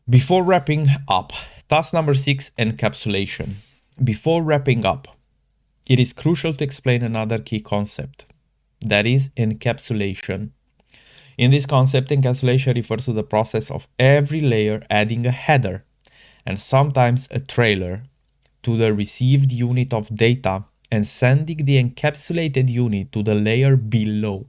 Before wrapping up, task number 6, encapsulation. Before wrapping up, it is crucial to explain another key concept, that is encapsulation. In this concept, encapsulation refers to the process of every layer adding a header and sometimes a trailer to the received unit of data and sending the encapsulated unit to the layer below.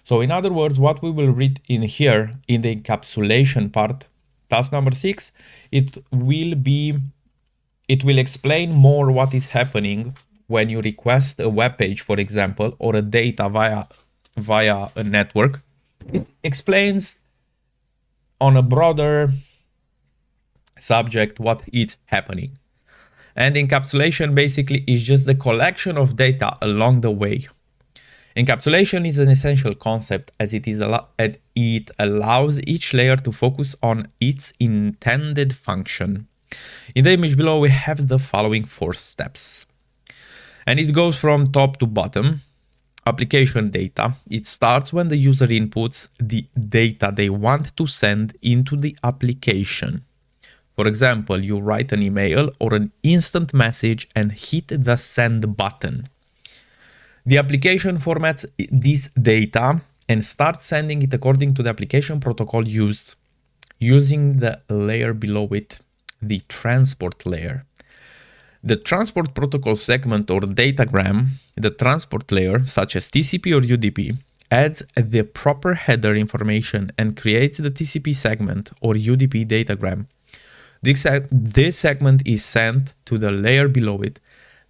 So in other words, what we will read in here in the encapsulation part, task number 6, it will explain more what is happening when you request a web page, for example, or a data via a network. It explains on a broader subject what is happening. And encapsulation basically is just the collection of data along the way. Encapsulation is an essential concept as it allows each layer to focus on its intended function. In the image below, we have the following 4 steps. And it goes from top to bottom. Application data. It starts when the user inputs the data they want to send into the application. For example, you write an email or an instant message and hit the send button. The application formats this data and starts sending it according to the application protocol used, using the layer below it, the transport layer. The transport protocol segment or datagram, the transport layer, such as TCP or UDP, adds the proper header information and creates the TCP segment or UDP datagram. This segment is sent to the layer below it,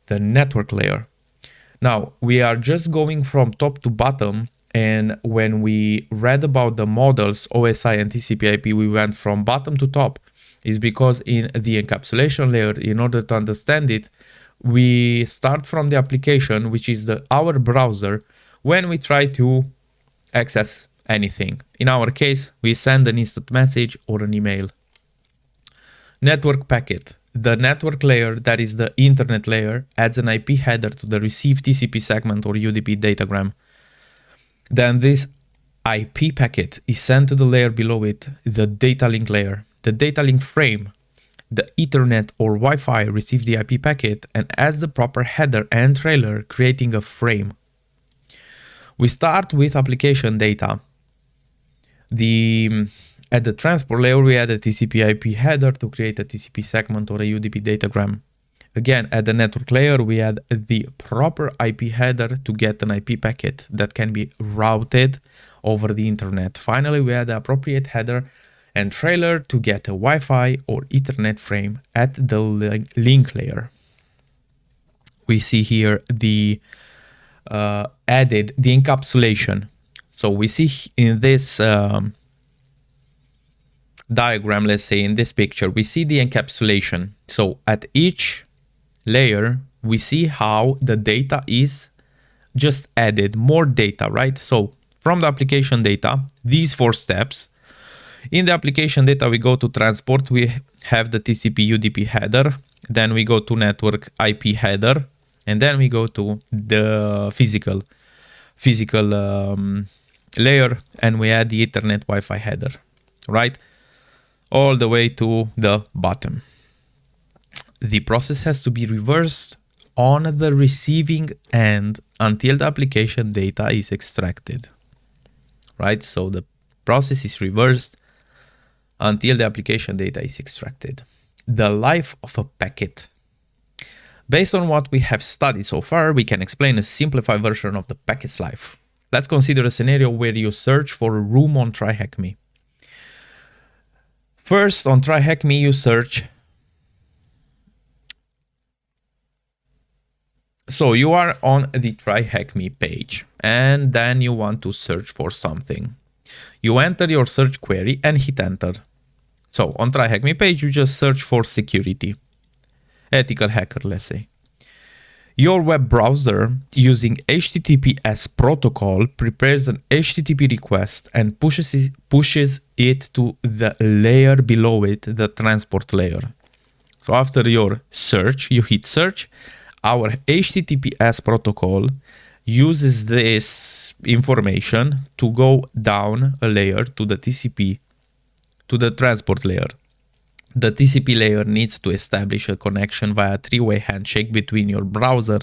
the network layer. Now, we are just going from top to bottom, and when we read about the models OSI and TCP/IP, we went from bottom to top. Is because in the encapsulation layer, in order to understand it, we start from the application, which is our browser, when we try to access anything. In our case, we send an instant message or an email. Network packet. The network layer, that is the internet layer, adds an IP header to the received TCP segment or UDP datagram. Then this IP packet is sent to the layer below it, the data link layer. The data link frame, the Ethernet or Wi-Fi receive the IP packet and adds the proper header and trailer, creating a frame. We start with application data. At the transport layer, we add a TCP/IP header to create a TCP segment or a UDP datagram. Again, at the network layer, we add the proper IP header to get an IP packet that can be routed over the internet. Finally, we add the appropriate header and trailer to get a Wi-Fi or Ethernet frame at the link layer. We see here the encapsulation. So we see in this diagram, let's say in this picture, we see the encapsulation. So at each layer, we see how the data is just added, more data, right? So from the application data, these 4 steps. In the application data, we go to transport, we have the TCP UDP header, then we go to network IP header, and then we go to the physical layer, and we add the Ethernet Wi-Fi header, right? All the way to the bottom. The process has to be reversed on the receiving end until the application data is extracted, right? So the process is reversed until the application data is extracted. The life of a packet. Based on what we have studied so far, we can explain a simplified version of the packet's life. Let's consider a scenario where you search for a room on TryHackMe. First, on TryHackMe, you search. So you are on the TryHackMe page, and then you want to search for something. You enter your search query and hit enter. So on TryHackMe page, you just search for security, ethical hacker, let's say. Your web browser using HTTPS protocol prepares an HTTP request and pushes it to the layer below it, the transport layer. So after your search, you hit search. Our HTTPS protocol uses this information to go down a layer to the TCP to the transport layer. The TCP layer needs to establish a connection via three-way handshake between your browser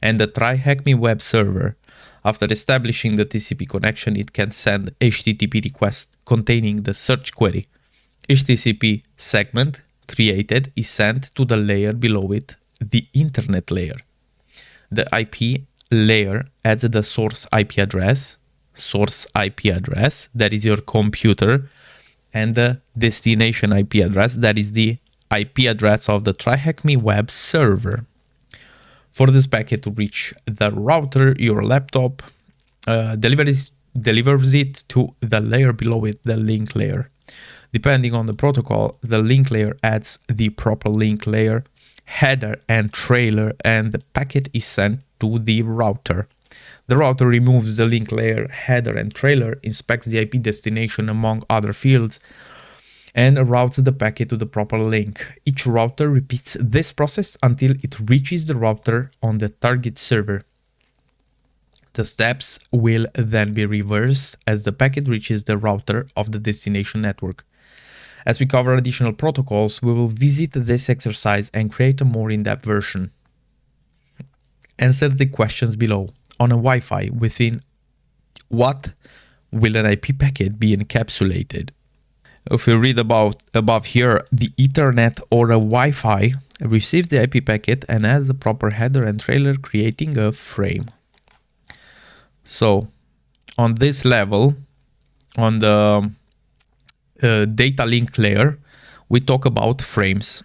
and the TryHackMe web server. After establishing the TCP connection, it can send HTTP request containing the search query. Each TCP segment created is sent to the layer below it, the internet layer. The IP layer adds the source IP address, that is your computer, and the destination IP address, that is the IP address of the TryHackMe web server. For this packet to reach the router, your laptop delivers it to the layer below it, the link layer. Depending on the protocol, the link layer adds the proper link layer, header and trailer, and the packet is sent to the router. The router removes the link layer, header and trailer, inspects the IP destination among other fields, and routes the packet to the proper link. Each router repeats this process until it reaches the router on the target server. The steps will then be reversed as the packet reaches the router of the destination network. As we cover additional protocols, we will visit this exercise and create a more in-depth version. Answer the questions below. On a Wi-Fi, within what will an IP packet be encapsulated? If you read above here, the Ethernet or a Wi-Fi receives the IP packet and has the proper header and trailer, creating a frame. So on this level, on the data link layer, we talk about frames.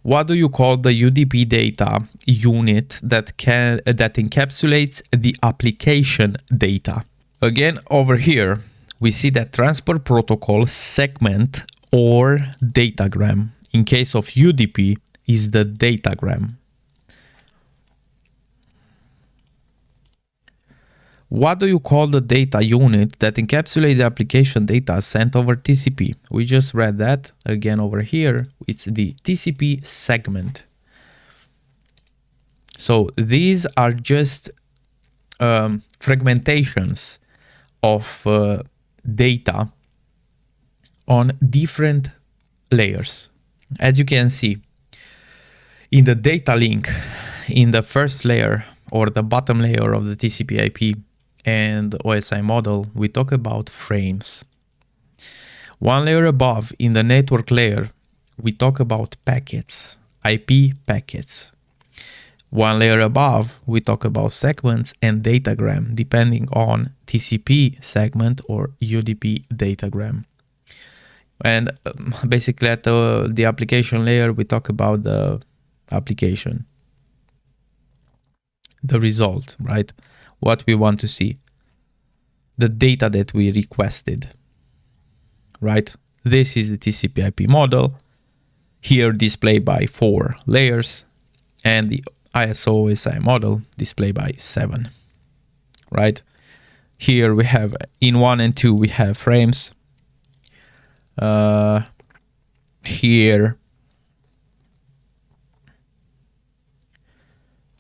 What do you call the UDP data unit that encapsulates the application data? Again, over here, we see that transport protocol segment or datagram. In case of UDP, is the datagram. What do you call the data unit that encapsulates the application data sent over TCP? We just read that. Again, over here, it's the TCP segment. So these are just fragmentations of data on different layers. As you can see, in the data link, in the first layer or the bottom layer of the TCP IP and OSI model, we talk about frames. One layer above, in the network layer, we talk about packets, IP packets. One layer above, we talk about segments and datagram, depending on TCP segment or UDP datagram. And basically at the application layer, we talk about the application, the result, right? What we want to see, the data that we requested, right? This is the TCP IP model, here displayed by 4 layers, and the ISO OSI model displayed by 7, right? Here we have, in 1 and 2, we have frames. Here,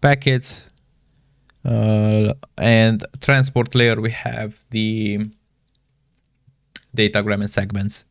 packets, and transport layer, we have the datagram and segments.